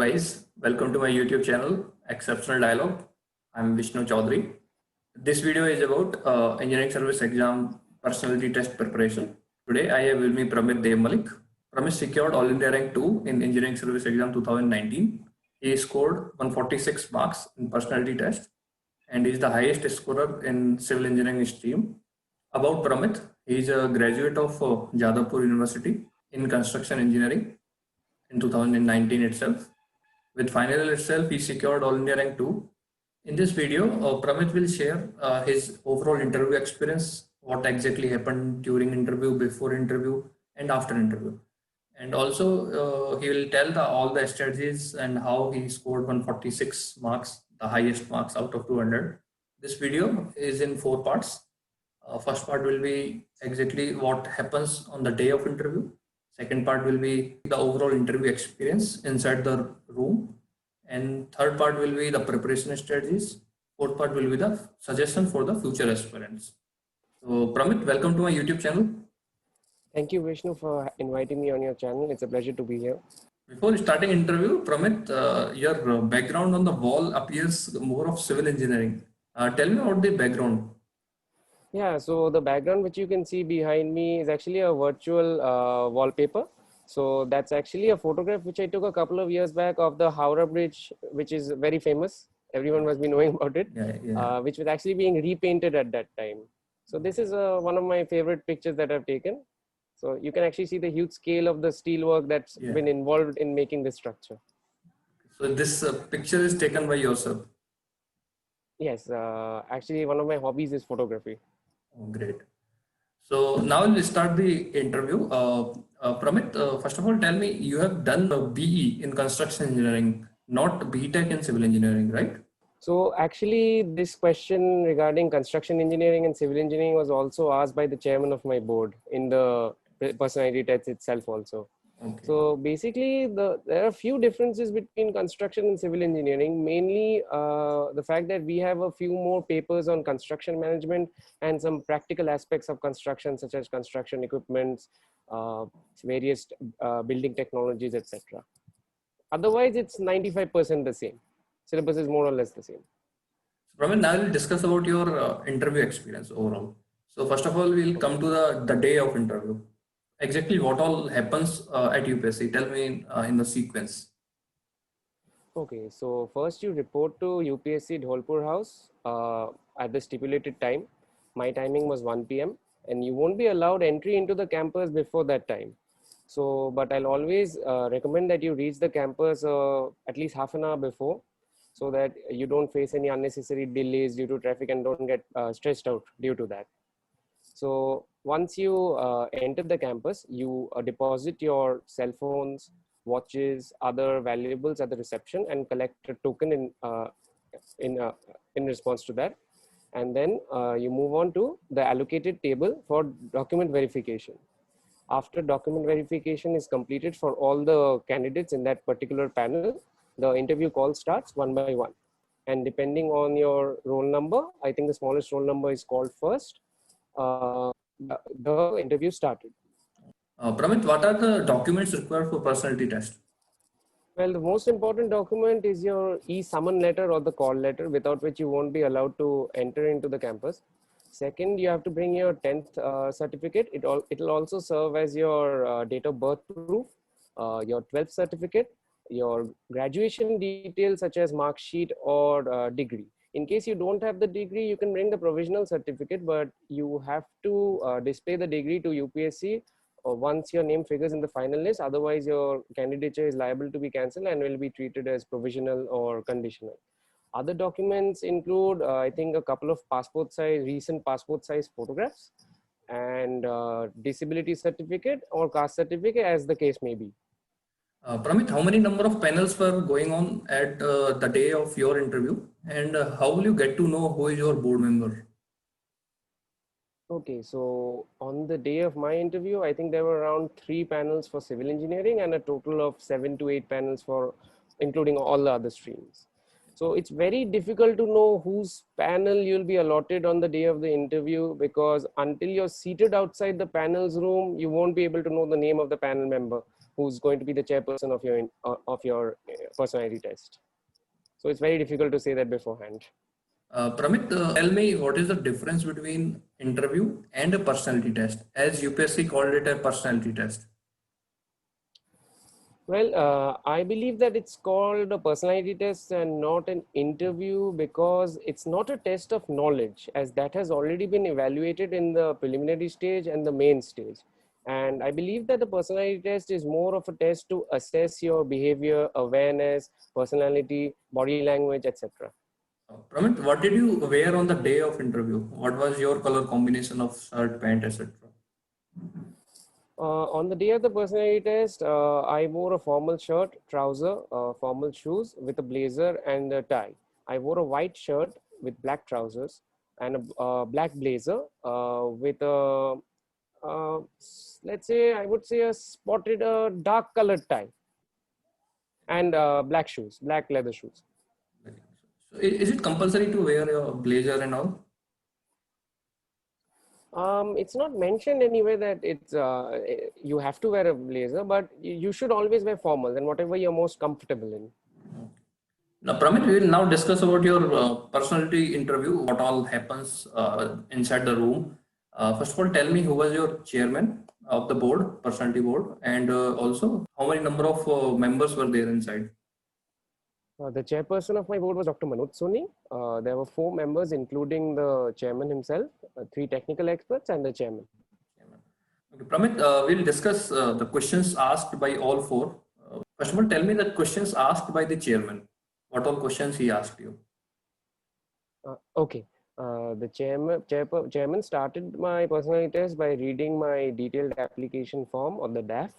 guys, welcome to my YouTube channel, Exceptional Dialogue. I'm Vishnu Chaudhary. This video is about engineering service exam personality test preparation. Today I have with me Pramit Devmalik. Pramit secured All India Rank 2 in engineering service exam 2019. He scored 146 marks in personality test and is the highest scorer in civil engineering stream. About Pramit, he is a graduate of Jadavpur University in construction engineering in 2019 itself. With final year itself, he secured All India Rank 2. In this video, Pramit will share his overall interview experience, what exactly happened during interview, before interview, and after interview. And also, he will tell all the strategies and how he scored 146 marks, the highest marks out of 200. This video is in 4 parts. First part will be exactly what happens on the day of interview. Second part will be the overall interview experience inside the room. And third part will be the preparation strategies. Fourth part will be the suggestion for the future aspirants. So Pramit, welcome to my YouTube channel. Thank you, Vishnu, for inviting me on your channel. It's a pleasure to be here. Before starting interview, Pramit, your background on the wall appears more of civil engineering. Tell me about the background. Yeah, so the background which you can see behind me is actually a virtual wallpaper. So that's actually a photograph which I took a couple of years back of the Howrah Bridge, which is very famous. Everyone must be knowing about it, which was actually being repainted at that time. So this is one of my favorite pictures that I've taken. So you can actually see the huge scale of the steelwork that's been involved in making this structure. So this picture is taken by yourself? Yes, actually one of my hobbies is photography. Oh, great. So now we'll start the interview. Pramit, first of all, tell me, you have done a BE in construction engineering, not BTech in civil engineering, right? So actually this question regarding construction engineering and civil engineering was also asked by the chairman of my board in the personality test itself also. Okay. So basically there are a few differences between construction and civil engineering, mainly the fact that we have a few more papers on construction management and some practical aspects of construction, such as construction equipments, various building technologies, etc. Otherwise, it's 95% the same. Syllabus is more or less the same. So, Pramit, now we'll discuss about your interview experience overall. So first of all, we'll come to the day of interview. Exactly what all happens at UPSC? Tell me in the sequence. Okay, so first you report to UPSC Dholpur House at the stipulated time. My timing was 1 p.m. and you won't be allowed entry into the campus before that time. So, but I'll always recommend that you reach the campus at least half an hour before, so that you don't face any unnecessary delays due to traffic and don't get stressed out due to that. So once you enter the campus, you deposit your cell phones, watches, other valuables at the reception and collect a token in response to that. And then you move on to the allocated table for document verification. After document verification is completed for all the candidates in that particular panel, the interview call starts one by one. And depending on your roll number, I think the smallest roll number is called first. The interview started. Pramit, what are the documents required for personality test? Well, the most important document is your e-summon letter or the call letter, without which you won't be allowed to enter into the campus. Second, you have to bring your 10th certificate. It'll also serve as your date of birth proof, your 12th certificate, your graduation details such as mark sheet or degree. In case you don't have the degree, you can bring the provisional certificate, but you have to display the degree to UPSC once your name figures in the final list. Otherwise, your candidature is liable to be cancelled and will be treated as provisional or conditional. Other documents include, I think, a couple of recent passport size photographs and disability certificate or caste certificate, as the case may be. Pramit, how many number of panels were going on at the day of your interview, and how will you get to know who is your board member? Okay, so on the day of my interview, I think there were around 3 panels for civil engineering and a total of 7 to 8 panels for including all the other streams. So it's very difficult to know whose panel you'll be allotted on the day of the interview, because until you're seated outside the panel's room, you won't be able to know the name of the panel member. who's going to be the chairperson of your personality test. So it's very difficult to say that beforehand. Pramit, tell me what is the difference between interview and a personality test, as UPSC called it a personality test. Well, I believe that it's called a personality test and not an interview because it's not a test of knowledge, as that has already been evaluated in the preliminary stage and the main stage. And I believe that the personality test is more of a test to assess your behavior, awareness, personality, body language, etc. Pramit, what did you wear on the day of interview? What was your color combination of shirt, pant, etc.? On the day of the personality test, I wore a formal shirt, trouser, formal shoes with a blazer and a tie. I wore a white shirt with black trousers and a black blazer with a, let's say, I would say a spotted dark colored tie and black shoes, black leather shoes. So is it compulsory to wear a blazer and all? It's not mentioned anywhere that it's you have to wear a blazer, but you should always wear formal and whatever you're most comfortable in. Now, Pramit, we will now discuss about your personality interview, what all happens inside the room. First of all, tell me who was your chairman of the board, personality board, and also how many number of members were there inside? The chairperson of my board was Dr. Manoj Soni. There were 4 members, including the chairman himself, 3 technical experts, and the chairman. Okay, Pramit, we'll discuss the questions asked by all 4. First of all, tell me the questions asked by the chairman. What all questions he asked you? Okay. The chairman started my personality test by reading my detailed application form on the DAF.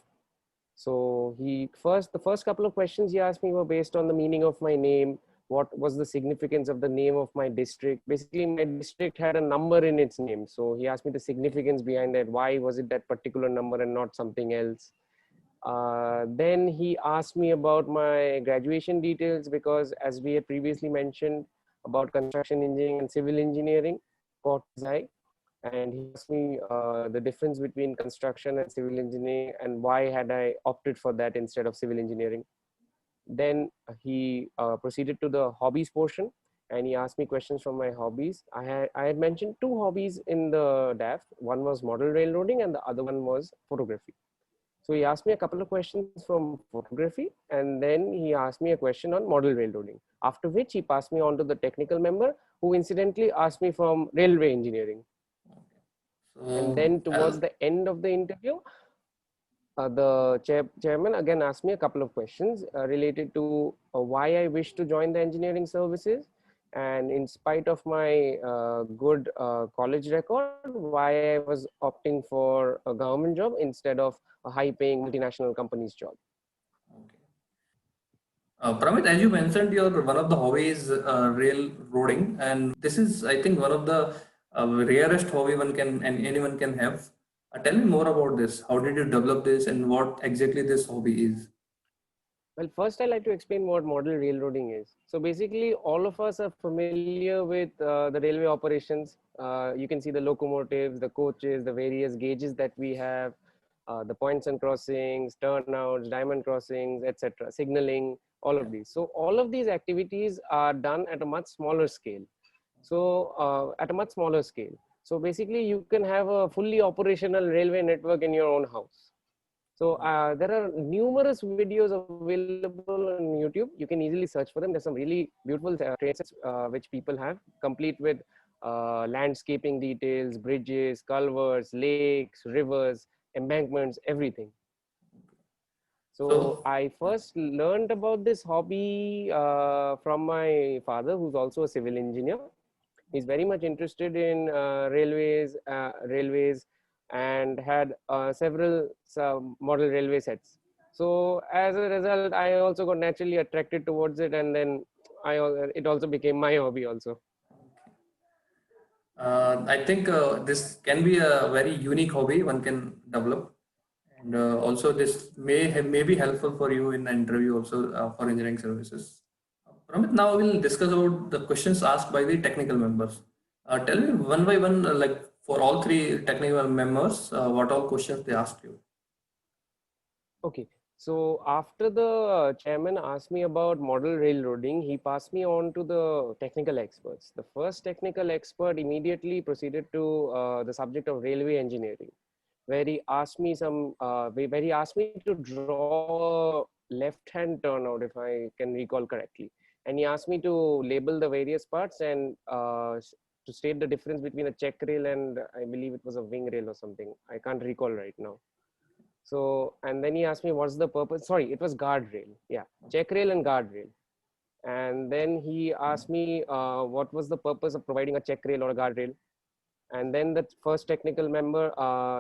So the first couple of questions he asked me were based on the meaning of my name, what was the significance of the name of my district. Basically, my district had a number in its name. So he asked me the significance behind that. Why was it that particular number and not something else? Then he asked me about my graduation details because, as we had previously mentioned, about construction engineering and civil engineering, and he asked me the difference between construction and civil engineering and why had I opted for that instead of civil engineering. Then he proceeded to the hobbies portion and he asked me questions from my hobbies. I had mentioned 2 hobbies in the DAF. One was model railroading and the other one was photography. So he asked me a couple of questions from photography and then he asked me a question on model railroading. After which he passed me on to the technical member who incidentally asked me from railway engineering. And then towards the end of the interview, the chairman again asked me a couple of questions related to why I wish to join the engineering services. And in spite of my good college record, why I was opting for a government job instead of a high-paying multinational company's job. Okay. Pramit, as you mentioned, your one of the hobbies railroading, and this is, I think, one of the rarest hobby one can and anyone can have. Tell me more about this. How did you develop this, and what exactly this hobby is? Well, first I'd like to explain what model railroading is. So basically, all of us are familiar with the railway operations. You can see the locomotives, the coaches, the various gauges that we have, the points and crossings, turnouts, diamond crossings, etc., signaling, all of these. So all of these activities are done at a much smaller scale. So So basically, you can have a fully operational railway network in your own house. So there are numerous videos available on YouTube. You can easily search for them. There's some really beautiful trains which people have, complete with landscaping details, bridges, culverts, lakes, rivers, embankments, everything. So I first learned about this hobby from my father, who's also a civil engineer. He's very much interested in railways and had several model railway sets. So as a result, I also got naturally attracted towards it, and then it also became my hobby also. I think this can be a very unique hobby one can develop, and also this may be helpful for you in the interview also for engineering services. Pramit, now we'll discuss about the questions asked by the technical members. Tell me one by one, like for all 3 technical members, what all questions they asked you. Okay. So after the chairman asked me about model railroading, he passed me on to the technical experts. The first technical expert immediately proceeded to the subject of railway engineering, where he asked me where he asked me to draw a left-hand turnout, if I can recall correctly. And he asked me to label the various parts and to state the difference between a check rail and I believe it was a wing rail or something. I can't recall right now. So, and then he asked me, what's the purpose? Sorry, it was guardrail. Yeah, check rail and guardrail. And then he asked me what was the purpose of providing a check rail or a guardrail. And then the first technical member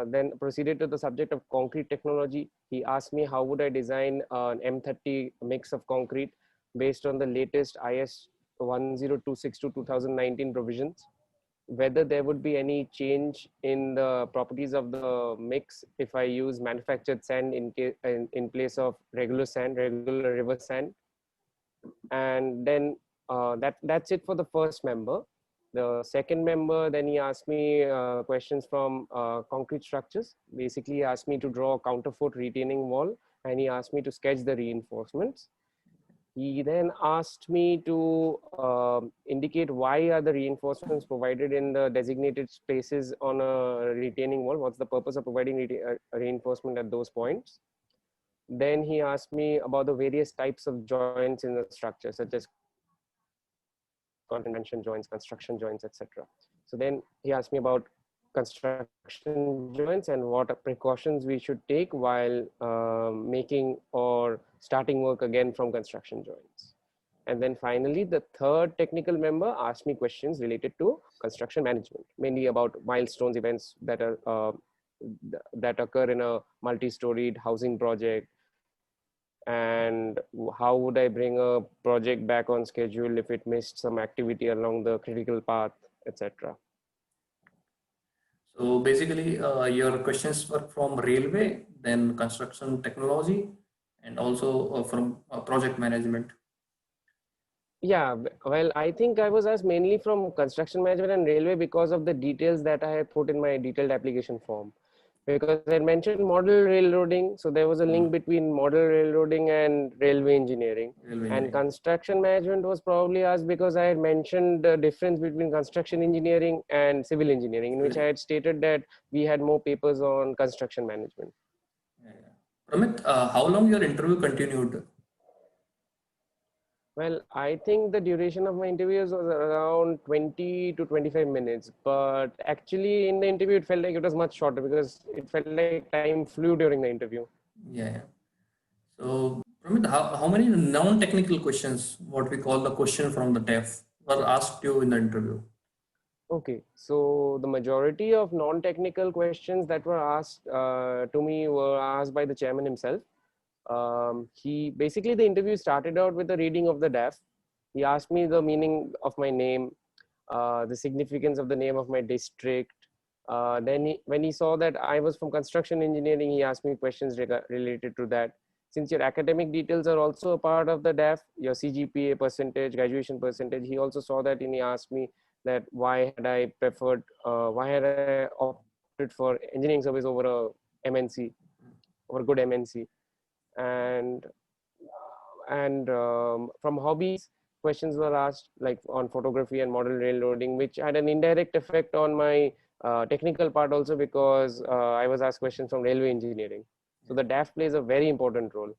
then proceeded to the subject of concrete technology. He asked me how would I design an M30 mix of concrete based on the latest IS 10262 2019 provisions, whether there would be any change in the properties of the mix if I use manufactured sand in place of regular sand, regular river sand. And then that's it for the first member. The second member, then he asked me questions from concrete structures. Basically, he asked me to draw a counterfort retaining wall, and he asked me to sketch the reinforcements. He then asked me to indicate why are the reinforcements provided in the designated spaces on a retaining wall. What's the purpose of providing reinforcement at those points? Then he asked me about the various types of joints in the structure, such as convention joints, construction joints, etc. So then he asked me about construction joints and what precautions we should take while making or starting work again from construction joints. And then finally, the third technical member asked me questions related to construction management, mainly about milestones, events that are that occur in a multi-storied housing project, and how would I bring a project back on schedule if it missed some activity along the critical path, etc. So basically, your questions were from railway, then construction technology, and also from project management. Yeah, well, I think I was asked mainly from construction management and railway because of the details that I had put in my detailed application form. Because I mentioned model railroading, so there was a link between model railroading and railway engineering. Railway And engineering. construction management was probably asked because I had mentioned the difference between construction engineering and civil engineering, in which I had stated that we had more papers on construction management. Yeah, yeah. Pramit, how long your interview continued? Well, I think the duration of my interviews was around 20 to 25 minutes, but actually in the interview, it felt like it was much shorter because it felt like time flew during the interview. Yeah, yeah. So, Pramit, how many non-technical questions, what we call the question from the TEF, were asked you in the interview? Okay, so the majority of non-technical questions that were asked to me were asked by the chairman himself. He basically, the interview started out with a reading of the DAF. He asked me the meaning of my name, the significance of the name of my district. When he saw that I was from construction engineering, he asked me questions related to that. Since your academic details are also a part of the DAF, your CGPA percentage, graduation percentage, he also saw that and he asked me that why had I preferred, why had I opted for engineering service over a MNC, over a good MNC. And from hobbies, questions were asked like on photography and model railroading, which had an indirect effect on my technical part also because I was asked questions from railway engineering. So the DAF plays a very important role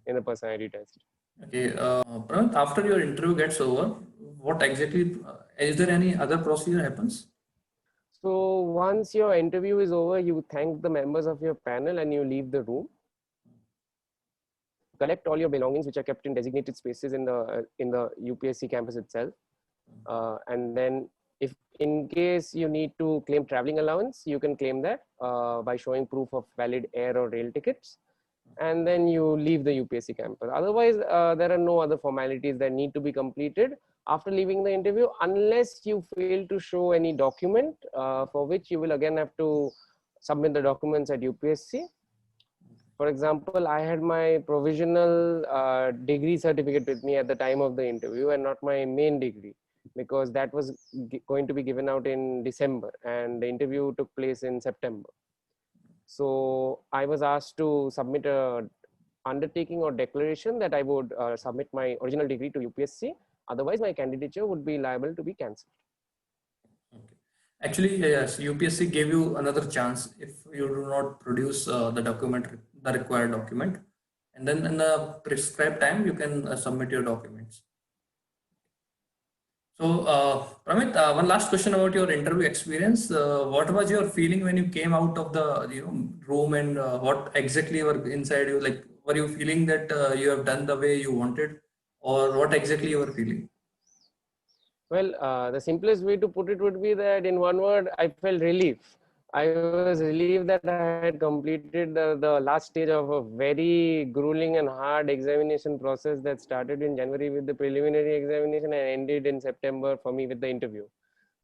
in the personality test. Okay, Pramit, after your interview gets over, what exactly, is there any other procedure happens? So once your interview is over, you thank the members of your panel and you leave the room. Collect all your belongings, which are kept in designated spaces in the UPSC campus itself. And then if in case you need to claim traveling allowance, you can claim that by showing proof of valid air or rail tickets. And then you leave the UPSC campus. Otherwise, there are no other formalities that need to be completed after leaving the interview, unless you fail to show any document for which you will again have to submit the documents at UPSC. For example, I had my provisional degree certificate with me at the time of the interview and not my main degree, because that was going to be given out in December and the interview took place in September. So I was asked to submit a undertaking or declaration that I would submit my original degree to UPSC. Otherwise, my candidature would be liable to be cancelled. Okay. Actually, yes, UPSC gave you another chance if you do not produce the required document, and then in the prescribed time you can submit your documents. So, Pramit, one last question about your interview experience. What was your feeling when you came out of the room, and what exactly were inside you? Like, were you feeling that you have done the way you wanted, or what exactly you were feeling? Well, the simplest way to put it would be that in one word, I felt relief. I was relieved that I had completed the last stage of a very grueling and hard examination process that started in January with the preliminary examination and ended in September for me with the interview.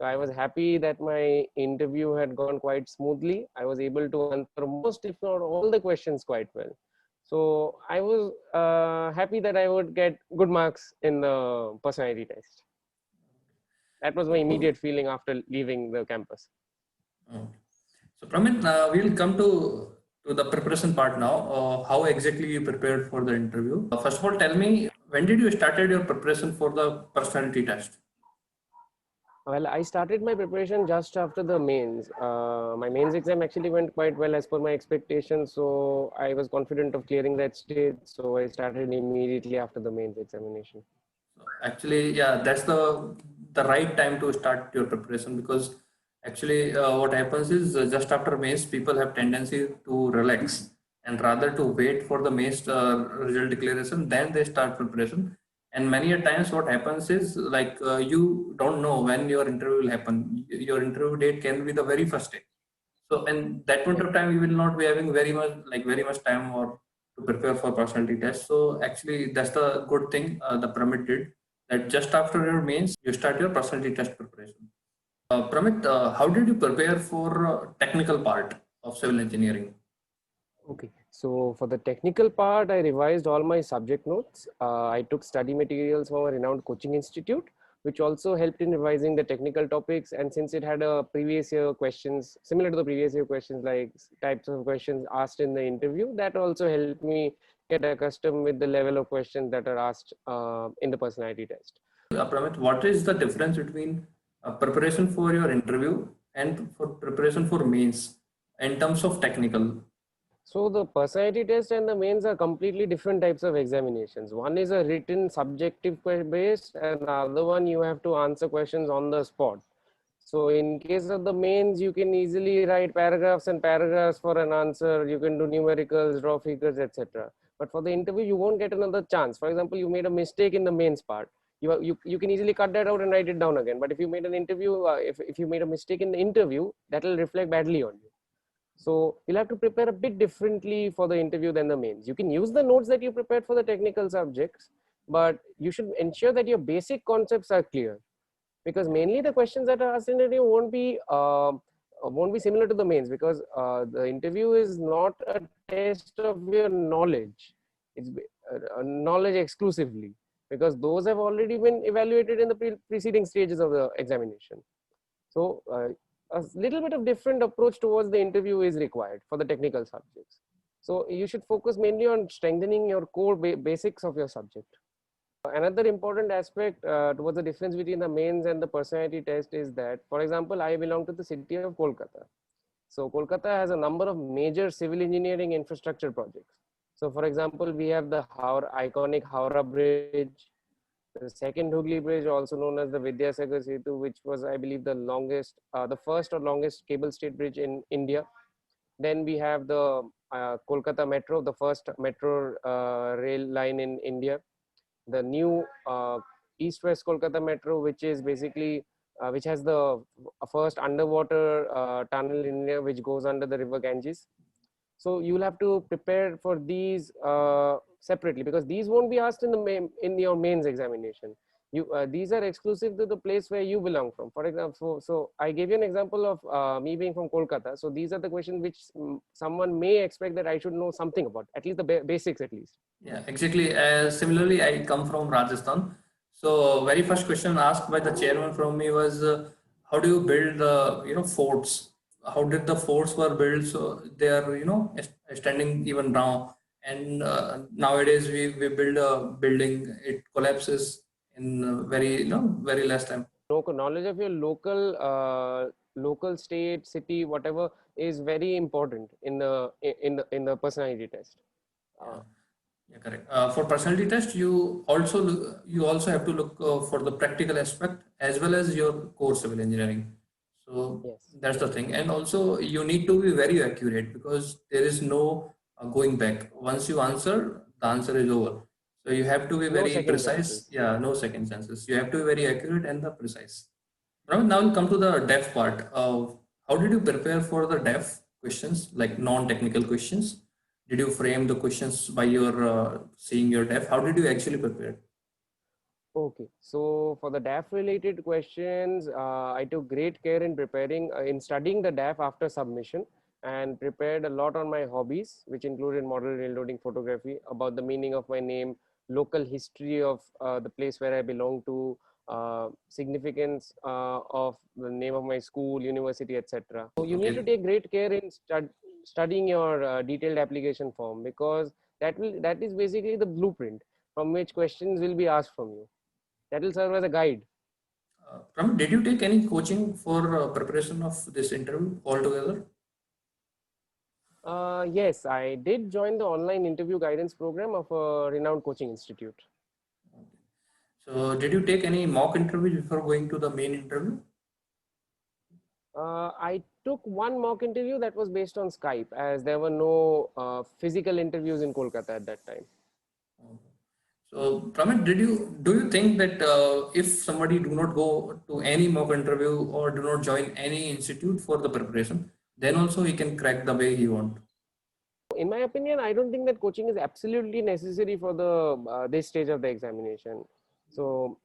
So I was happy that my interview had gone quite smoothly. I was able to answer most, if not all, the questions quite well. So I was happy that I would get good marks in the personality test. That was my immediate feeling after leaving the campus. Okay. So, Pramit, we'll come to the preparation part now. How exactly you prepared for the interview? First of all, tell me, when did you started your preparation for the personality test? Well, I started my preparation just after the mains. My mains exam actually went quite well as per my expectations, so I was confident of clearing that stage. So I started immediately after the mains examination. So actually, yeah, that's the right time to start your preparation, because actually what happens is just after mains, people have tendency to relax, and rather to wait for the mains result declaration, then they start preparation. And many a times what happens is like you don't know when your interview will happen. Your interview date can be the very first day. So in that point of time, you will not be having very much time or to prepare for personality test. So actually, that's the good thing the Pramit did, that just after your mains, you start your personality test preparation. Pramit, how did you prepare for technical part of civil engineering? Okay, so for the technical part, I revised all my subject notes. I took study materials from a renowned coaching institute, which also helped in revising the technical topics. And since it had a previous year questions, similar to the previous year questions, like types of questions asked in the interview, that also helped me get accustomed with the level of questions that are asked in the personality test. Pramit, what is the difference between preparation for your interview and for preparation for mains in terms of technical? So the personality test and the mains are completely different types of examinations. One is a written subjective based, and the other one you have to answer questions on the spot. So in case of the mains, you can easily write paragraphs and paragraphs for an answer. You can do numericals, draw figures, etc. But for the interview, you won't get another chance. For example, you made a mistake in the mains part. You can easily cut that out and write it down again. But if you made an interview, if you made a mistake in the interview, that will reflect badly on you. So you'll have to prepare a bit differently for the interview than the mains. You can use the notes that you prepared for the technical subjects, but you should ensure that your basic concepts are clear, because mainly the questions that are asked in the interview won't be similar to the mains, because the interview is not a test of your knowledge. It's knowledge exclusively, because those have already been evaluated in the preceding stages of the examination. So a little bit of different approach towards the interview is required for the technical subjects. So you should focus mainly on strengthening your core basics of your subject. Another important aspect towards the difference between the mains and the personality test is that, for example, I belong to the city of Kolkata. So Kolkata has a number of major civil engineering infrastructure projects. So for example, we have the iconic Howrah Bridge, the second Hooghly Bridge, also known as the Vidyasagar Setu, which was, I believe, the first or longest cable stayed bridge in India. Then we have the Kolkata Metro, the first metro rail line in India. The new East-West Kolkata Metro, which is basically, which has the first underwater tunnel in India, which goes under the river Ganges. So you'll have to prepare for these separately, because these won't be asked in your mains examination. These are exclusive to the place where you belong from. For example, so I gave you an example of me being from Kolkata. So these are the questions which someone may expect that I should know something about, at least the basics at least. Yeah, exactly. Similarly, I come from Rajasthan. So very first question asked by the chairman from me was, how do you build forts? How did the forts were built? So they are standing even now. And nowadays we build a building, it collapses in very very less time. Local knowledge of your local state, city, whatever is very important in the personality test. Yeah. Yeah, correct. For personality test, you also have to look for the practical aspect as well as your core civil engineering. So Yes. that's the thing, and also you need to be very accurate because there is no going back. Once you answer, the answer is over. So you have to be No very second precise. chances. Yeah, no second chances. You have to be very accurate and the precise. Now we'll come to the DEF part. How did you prepare for the DEF questions, like non-technical questions? Did you frame the questions by your seeing your DEF? How did you actually prepare? Okay, so for the DAF related questions, I took great care in preparing, in studying the DAF after submission, and prepared a lot on my hobbies, which included model railroading photography, about the meaning of my name, local history of the place where I belong to, significance of the name of my school, university, etc. So you need to Okay. take great care in studying your detailed application form, because that is basically the blueprint from which questions will be asked from you. That will serve as a guide. Pramit, did you take any coaching for preparation of this interview altogether? Yes, I did join the online interview guidance program of a renowned coaching institute. So did you take any mock interview before going to the main interview? I took one mock interview that was based on Skype, as there were no physical interviews in Kolkata at that time. So, Pramit, do you think that if somebody do not go to any mock interview or do not join any institute for the preparation, then also he can crack the way he want? In my opinion, I don't think that coaching is absolutely necessary for the this stage of the examination. So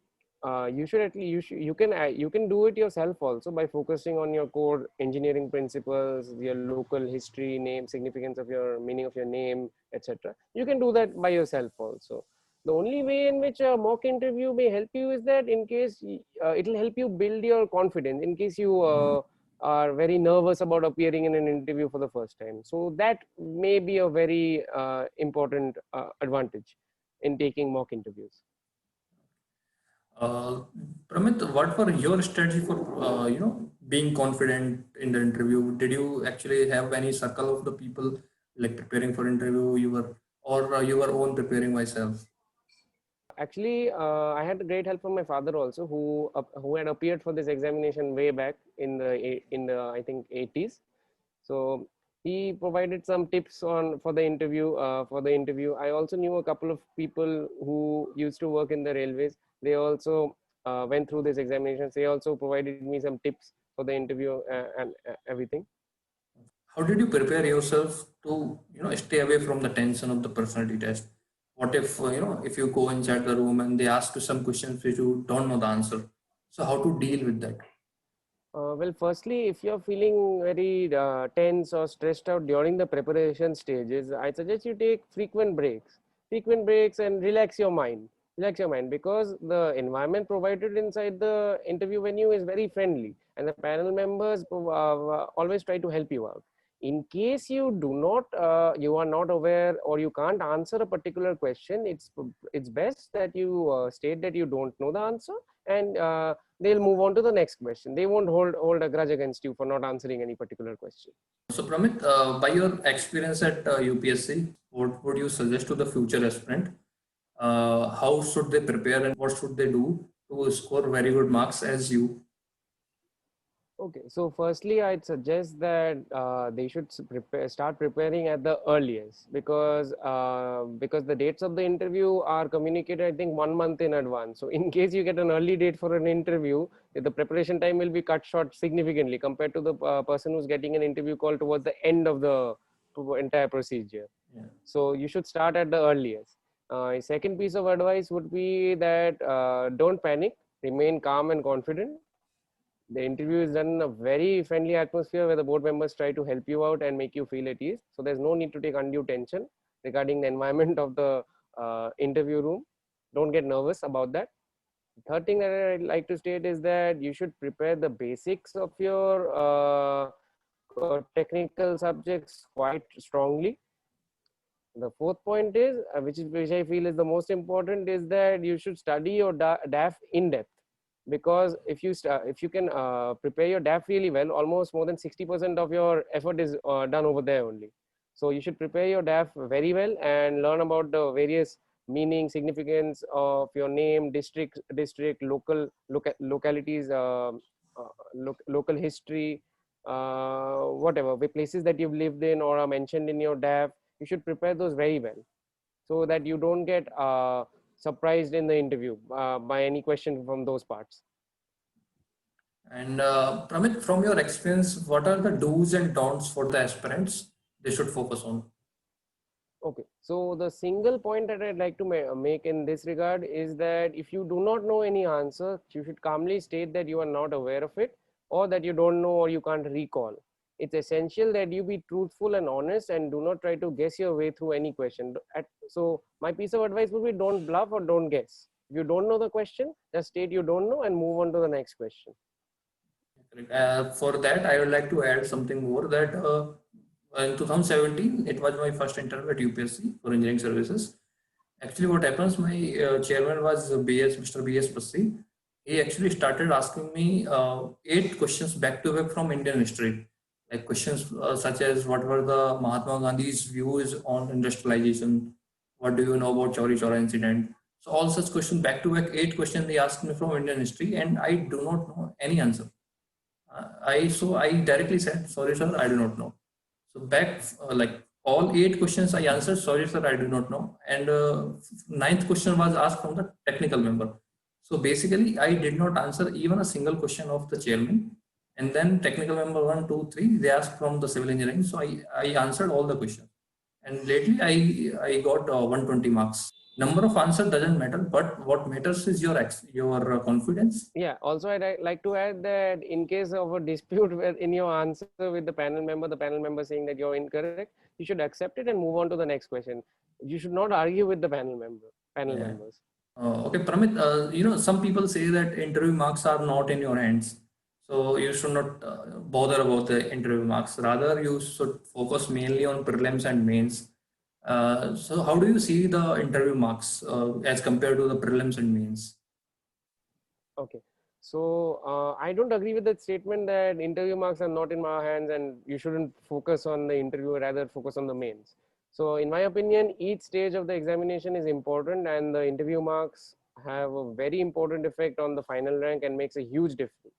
you should at least you can do it yourself also by focusing on your core engineering principles, your local history, name, significance of your meaning of your name, etc. You can do that by yourself also. The only way in which a mock interview may help you is that in case it will help you build your confidence in case you are very nervous about appearing in an interview for the first time. So that may be a very important advantage in taking mock interviews. Uh, Pramit, what were your strategy for being confident in the interview? Did you actually have any circle of the people like preparing for interview you were, or you were own preparing myself? Actually, I had great help from my father also, who had appeared for this examination way back in the I think 80s. So he provided some tips on for the interview. I also knew a couple of people who used to work in the railways. They also went through this examinations. They also provided me some tips for the interview and everything. How did you prepare yourself to stay away from the tension of the personality test? What if if you go inside the room and they ask you some questions which you don't know the answer, so how to deal with that? Well, firstly, if you're feeling very tense or stressed out during the preparation stages, I suggest you take frequent breaks and relax your mind. Relax your mind, because the environment provided inside the interview venue is very friendly, and the panel members always try to help you out. In case you are not aware or you can't answer a particular question, it's best that you state that you don't know the answer, and they'll move on to the next question. They won't hold a grudge against you for not answering any particular question. So Pramit, by your experience at UPSC, what would you suggest to the future aspirant? How should they prepare and what should they do to score very good marks as you? Okay, so firstly, I'd suggest that they should start preparing at the earliest, because the dates of the interview are communicated, I think, 1 month in advance. So in case you get an early date for an interview, the preparation time will be cut short significantly compared to the person who's getting an interview call towards the end of the entire procedure. Yeah. So you should start at the earliest. Second piece of advice would be that don't panic, remain calm and confident. The interview is done in a very friendly atmosphere where the board members try to help you out and make you feel at ease. So there's no need to take undue tension regarding the environment of the interview room. Don't get nervous about that. The third thing that I'd like to state is that you should prepare the basics of your technical subjects quite strongly. The fourth point is, which I feel is the most important, is that you should study your DAF in depth, because if you can prepare your DAF really well, almost more than 60% of your effort is done over there only. So you should prepare your DAF very well and learn about the various meaning, significance of your name, district, localities, local history, whatever the places that you've lived in or are mentioned in your DAF. You should prepare those very well, so that you don't get surprised in the interview by any question from those parts. And Pramit, from your experience, what are the do's and don'ts for the aspirants they should focus on? Okay, so the single point that I'd like to make in this regard is that if you do not know any answer, you should calmly state that you are not aware of it, or that you don't know or you can't recall. It's essential that you be truthful and honest and do not try to guess your way through any question. So my piece of advice would be, don't bluff or don't guess. If you don't know the question, just state you don't know and move on to the next question. For that, I would like to add something more that in 2017, it was my first interview at UPSC for engineering services. Actually, what happens, my chairman was Mr. B.S. Passi. He actually started asking me 8 questions back to back from Indian history. Like questions such as what were the Mahatma Gandhi's views on industrialization? What do you know about Chauri Chaura incident? So all such questions back to back, 8 questions they asked me from Indian history, and I do not know any answer. I directly said, sorry sir, I do not know. So back like all 8 questions I answered, sorry sir, I do not know. And 9th question was asked from the technical member. So basically I did not answer even a single question of the chairman. And then technical member 1, 2, 3, they asked from the civil engineering. So I answered all the questions. And lately I got 120 marks. Number of answers doesn't matter, but what matters is your confidence. Yeah, also I'd like to add that in case of a dispute in your answer with the panel member saying that you're incorrect, you should accept it and move on to the next question. You should not argue with the panel members. Okay, Pramit, some people say that interview marks are not in your hands. So you should not bother about the interview marks. Rather, you should focus mainly on prelims and mains. So how do you see the interview marks as compared to the prelims and mains? Okay, so I don't agree with that statement that interview marks are not in my hands and you shouldn't focus on the interview, rather focus on the mains. So in my opinion, each stage of the examination is important, and the interview marks have a very important effect on the final rank and makes a huge difference.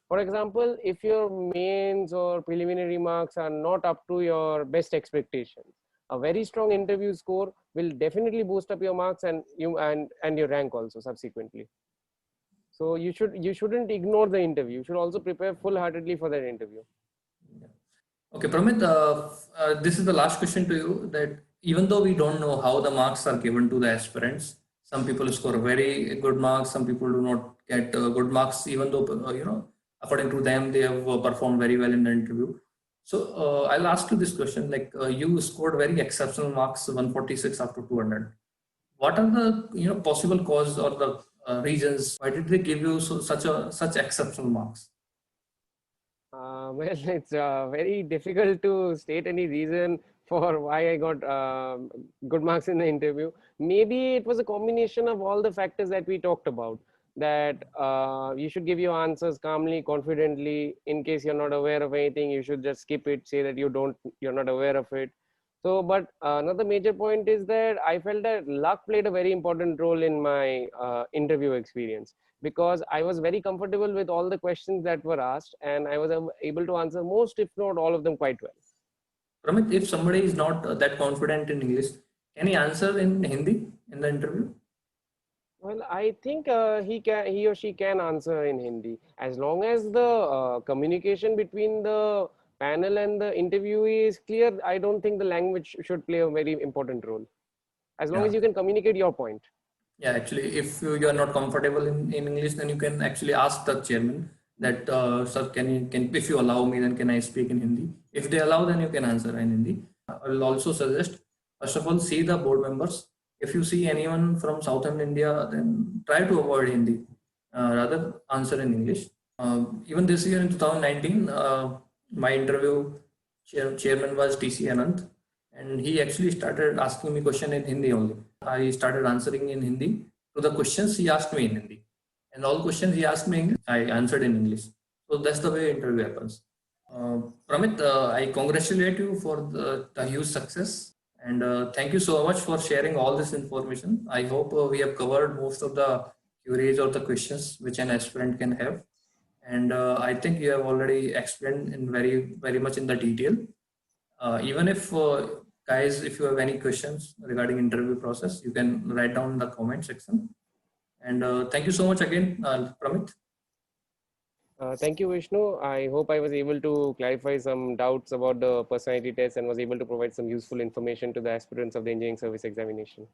For example, if your mains or preliminary marks are not up to your best expectations, a very strong interview score will definitely boost up your marks and your rank also subsequently. So you shouldn't ignore the interview. You should also prepare full-heartedly for that interview. Okay, Pramit, this is the last question to you. That even though we don't know how the marks are given to the aspirants, some people score very good marks, some people do not get good marks, even though according to them they have performed very well in the interview. So I'll ask you this question: like you scored very exceptional marks, 146 after 200. What are the possible cause or the reasons why did they give you such exceptional marks? Well, it's very difficult to state any reason for why I got good marks in the interview. Maybe it was a combination of all the factors that we talked about. That you should give your answers calmly, confidently. In case you're not aware of anything, you should just skip it. Say that you're not aware of it. So, but another major point is that I felt that luck played a very important role in my interview experience, because I was very comfortable with all the questions that were asked, and I was able to answer most, if not all of them, quite well. Pramit, if somebody is not that confident in English, can he answer in Hindi in the interview? Well, I think he or she can answer in Hindi, as long as the communication between the panel and the interviewee is clear. I don't think the language should play a very important role, as long as you can communicate your point. Yeah, actually, if you are not comfortable in English, then you can actually ask the chairman that, sir, if you allow me, then can I speak in Hindi? If they allow, then you can answer in Hindi. I will also suggest, first of all, see the board members. If you see anyone from Southern India, then try to avoid Hindi. Rather, answer in English. Even this year in 2019, my interview chairman was TC Anand. and he actually started asking me question in Hindi only. I started answering in Hindi to the questions he asked me in Hindi, and all questions he asked me in English, I answered in English. So that's the way interview happens. Pramit, I congratulate you for the huge success, and thank you so much for sharing all this information. I hope we have covered most of the queries or the questions which an aspirant can have, and I think you have already explained in very much in the detail. Even if guys, if you have any questions regarding interview process, you can write down in the comment section. And thank you so much again, Pramit. Thank you, Vishnu. I hope I was able to clarify some doubts about the personality test and was able to provide some useful information to the aspirants of the engineering service examination.